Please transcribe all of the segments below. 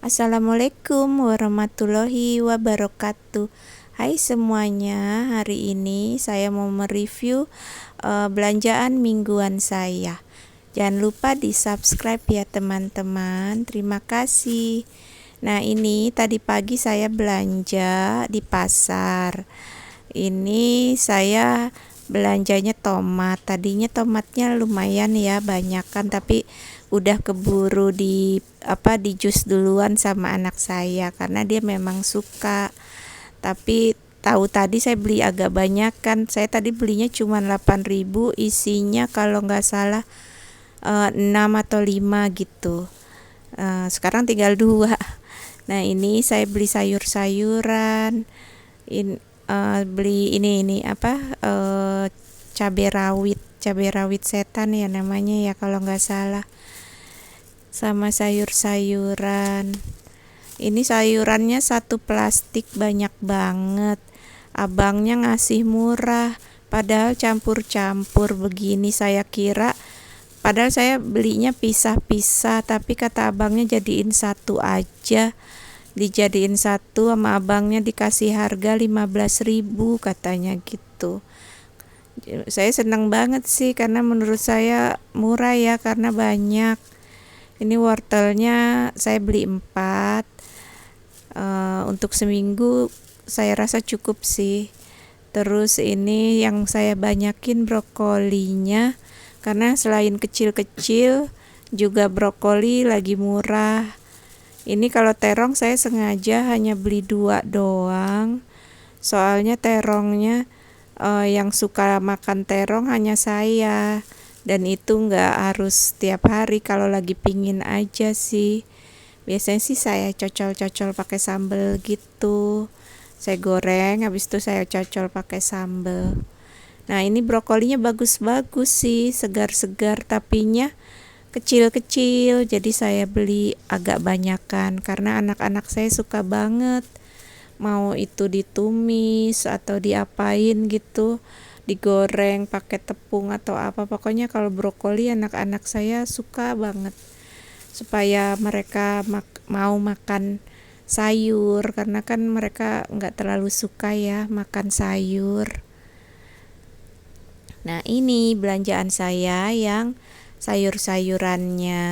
Assalamualaikum warahmatullahi wabarakatuh. Hai semuanya, hari ini saya mau mereview belanjaan mingguan saya. Jangan lupa di subscribe ya teman-teman, terima kasih. Nah ini tadi pagi saya belanja di pasar. Ini saya belanjanya tomat. Tadinya tomatnya lumayan ya, banyakan, tapi udah keburu di jus duluan sama anak saya karena dia memang suka. Tapi tahu tadi saya beli agak banyak kan. Saya tadi belinya cuma 8.000, isinya kalau nggak salah 6 atau 5 gitu. Sekarang tinggal 2. Nah, ini saya beli sayur-sayuran. Beli ini cabai rawit setan ya namanya ya kalau nggak salah, sama sayur-sayuran. Ini sayurannya satu plastik banyak banget. Abangnya ngasih murah, padahal campur-campur begini saya kira. Padahal saya belinya pisah-pisah, tapi kata abangnya jadiin satu aja. Dijadiin satu sama abangnya, dikasih harga 15.000 katanya gitu. Saya senang banget sih karena menurut saya murah ya, karena banyak. Ini wortelnya saya beli 4, untuk seminggu saya rasa cukup sih. Terus ini yang saya banyakin brokolinya, karena selain kecil-kecil juga brokoli lagi murah. Ini kalau terong saya sengaja hanya beli 2 doang, soalnya terongnya yang suka makan terong hanya saya, dan itu nggak harus tiap hari, kalau lagi pingin aja sih. Biasanya sih saya cocol-cocol pakai sambal gitu. Saya goreng, habis itu saya cocol pakai sambal. Nah ini brokolinya bagus-bagus sih, segar-segar, tapinya kecil-kecil. Jadi saya beli agak banyakan karena anak-anak saya suka banget. Mau itu ditumis atau diapain gitu, digoreng pakai tepung atau apa. Pokoknya kalau brokoli anak-anak saya suka banget, supaya mereka mau makan sayur, karena kan mereka nggak terlalu suka ya makan sayur. Nah ini belanjaan saya yang sayur-sayurannya.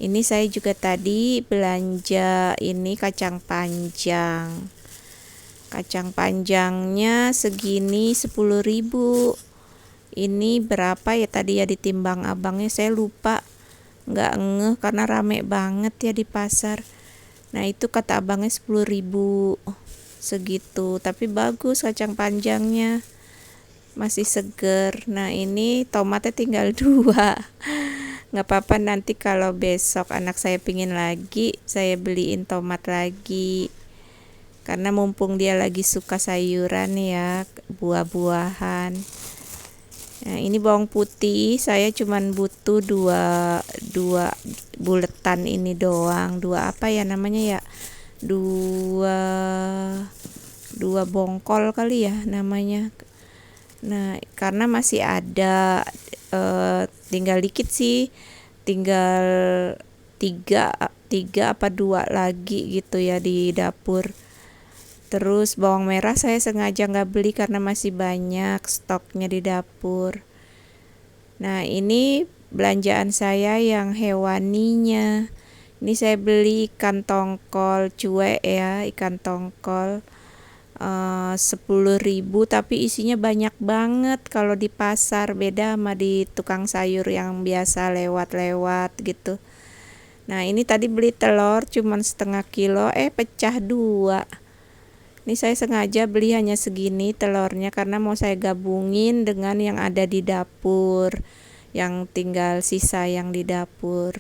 Ini saya juga tadi belanja ini kacang panjang. Kacang panjangnya segini 10.000. Ini berapa ya tadi ya ditimbang abangnya, saya lupa, nggak ngeh karena rame banget ya di pasar. Nah itu kata abangnya 10.000 segitu, tapi bagus kacang panjangnya, masih seger. Nah ini tomatnya tinggal 2. Nggak apa-apa, nanti kalau besok anak saya pingin lagi saya beliin tomat lagi, karena mumpung dia lagi suka sayuran ya, buah-buahan. Nah ini bawang putih saya cuman butuh 2 buletan ini doang. 2 apa ya namanya ya, 2 bongkol kali ya namanya. Nah karena masih ada tinggal dikit sih, tinggal 3 apa 2 lagi gitu ya di dapur. Terus bawang merah saya sengaja nggak beli karena masih banyak stoknya di dapur. Nah ini belanjaan saya yang hewaninya. Ini saya beli ikan tongkol cuek ya, ikan tongkol 10.000, tapi isinya banyak banget. Kalau di pasar beda sama di tukang sayur yang biasa lewat-lewat gitu. Nah ini tadi beli telur cuman setengah kilo, pecah 2. Ini saya sengaja beli hanya segini telurnya karena mau saya gabungin dengan yang ada di dapur, yang tinggal sisa yang di dapur.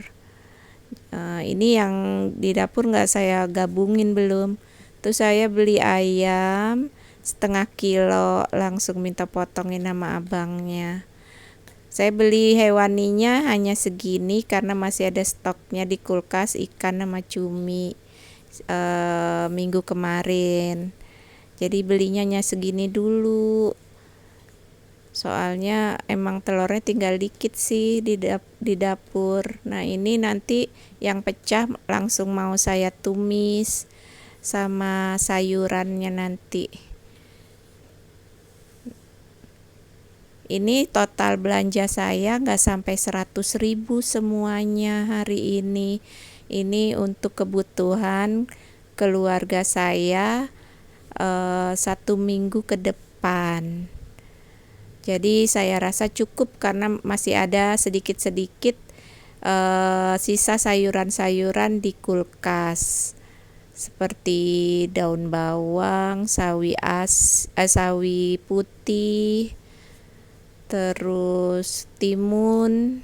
Ini yang di dapur nggak saya gabungin belum. Terus saya beli ayam setengah kilo, langsung minta potongin sama abangnya. Saya beli hewaninya hanya segini karena masih ada stoknya di kulkas, ikan sama cumi minggu kemarin. Jadi belinya hanya segini dulu. Soalnya emang telurnya tinggal dikit sih di dapur. Nah, ini nanti yang pecah langsung mau saya tumis sama sayurannya nanti. Ini total belanja saya nggak sampai 100.000 semuanya hari ini. Ini untuk kebutuhan keluarga saya 1 minggu ke depan. Jadi saya rasa cukup karena masih ada sedikit-sedikit sisa sayuran-sayuran di kulkas. Seperti daun bawang, sawi putih, terus timun.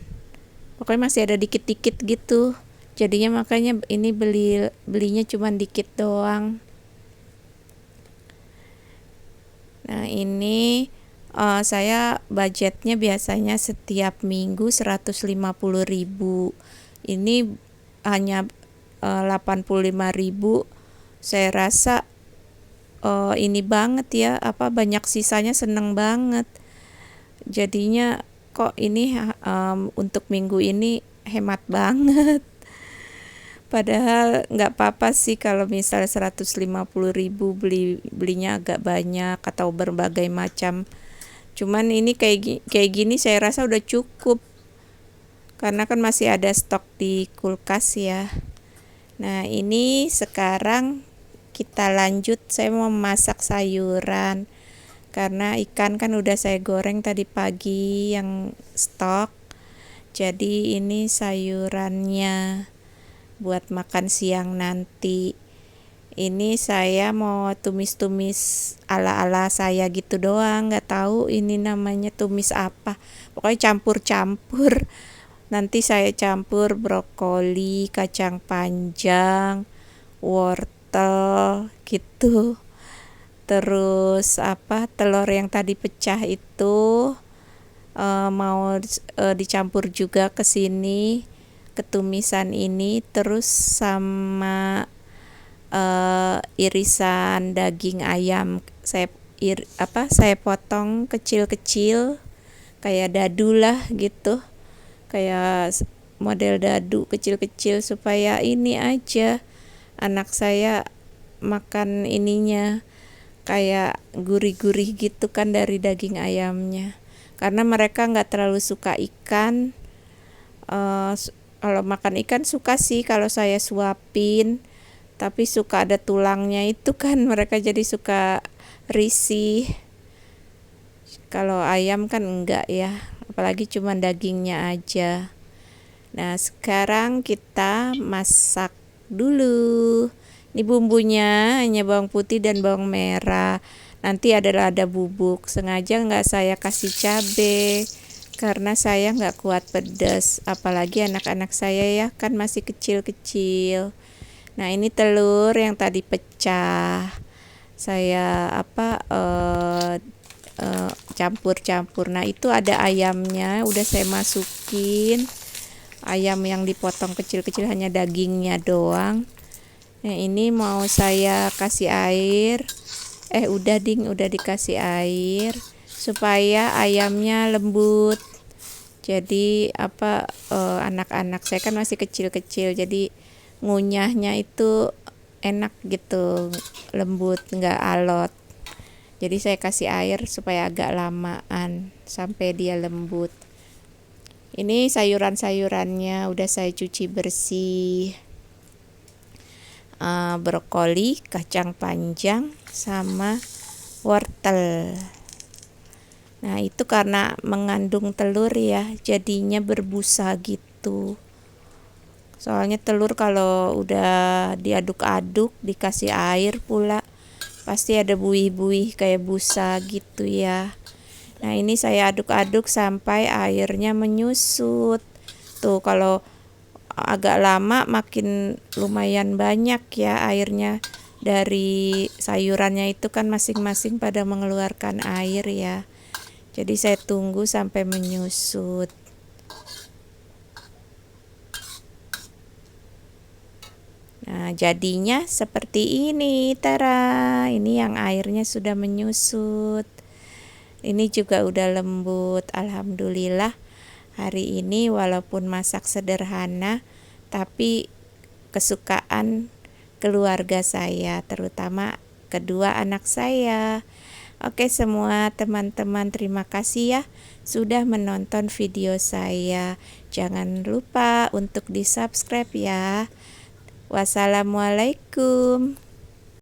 Pokoknya masih ada dikit-dikit gitu. Jadinya makanya ini belinya cuma dikit doang. Nah, ini saya budgetnya biasanya setiap minggu 150.000. Ini hanya 85.000. Saya rasa ini banget ya, banyak sisanya, seneng banget. Jadinya kok ini untuk minggu ini hemat banget. Padahal nggak apa-apa sih kalau misalnya 150.000 belinya agak banyak atau berbagai macam. Cuman ini kayak gini saya rasa udah cukup. Karena kan masih ada stok di kulkas ya. Nah, ini sekarang kita lanjut, saya mau masak sayuran. Karena ikan kan udah saya goreng tadi pagi yang stok. Jadi ini sayurannya buat makan siang nanti. Ini saya mau tumis-tumis ala-ala saya gitu doang, nggak tahu ini namanya tumis apa. Pokoknya campur-campur. Nanti saya campur brokoli, kacang panjang, wortel gitu. Terus telur yang tadi pecah itu mau dicampur juga ke sini, ketumisan ini, terus sama irisan daging ayam saya potong kecil-kecil kayak dadu lah gitu, kayak model dadu kecil-kecil supaya ini aja anak saya makan ininya kayak gurih-gurih gitu kan dari daging ayamnya. Karena mereka nggak terlalu suka ikan. Kalau makan ikan suka sih kalau saya suapin, tapi suka ada tulangnya itu kan mereka jadi suka risih. Kalau ayam kan enggak ya, apalagi cuma dagingnya aja. Nah, sekarang kita masak dulu. Ini bumbunya hanya bawang putih dan bawang merah. Nanti ada bubuk. Sengaja nggak saya kasih cabai karena saya nggak kuat pedas. Apalagi anak-anak saya ya kan masih kecil-kecil. Nah, ini telur yang tadi pecah. Saya campur-campur. Nah, itu ada ayamnya, udah saya masukin. Ayam yang dipotong kecil-kecil hanya dagingnya doang. Nah, ini mau saya kasih air. Udah dikasih air supaya ayamnya lembut. Jadi anak-anak saya kan masih kecil-kecil, jadi ngunyahnya itu enak gitu, lembut, nggak alot. Jadi saya kasih air supaya agak lamaan sampai dia lembut. Ini sayuran-sayurannya udah saya cuci bersih. Brokoli, kacang panjang, sama wortel. Nah, itu karena mengandung telur ya, jadinya berbusa gitu. Soalnya telur kalau udah diaduk-aduk, dikasih air pula, pasti ada buih-buih kayak busa gitu ya. Nah, ini saya aduk-aduk sampai airnya menyusut. Tuh, kalau agak lama makin lumayan banyak ya airnya. Dari sayurannya itu kan masing-masing pada mengeluarkan air ya. Jadi saya tunggu sampai menyusut. Nah, jadinya seperti ini. Tara, ini yang airnya sudah menyusut. Ini juga udah lembut, alhamdulillah. Hari ini walaupun masak sederhana, tapi kesukaan keluarga saya, terutama kedua anak saya. Oke semua teman-teman, terima kasih ya sudah menonton video saya. Jangan lupa untuk di subscribe ya. Wassalamualaikum.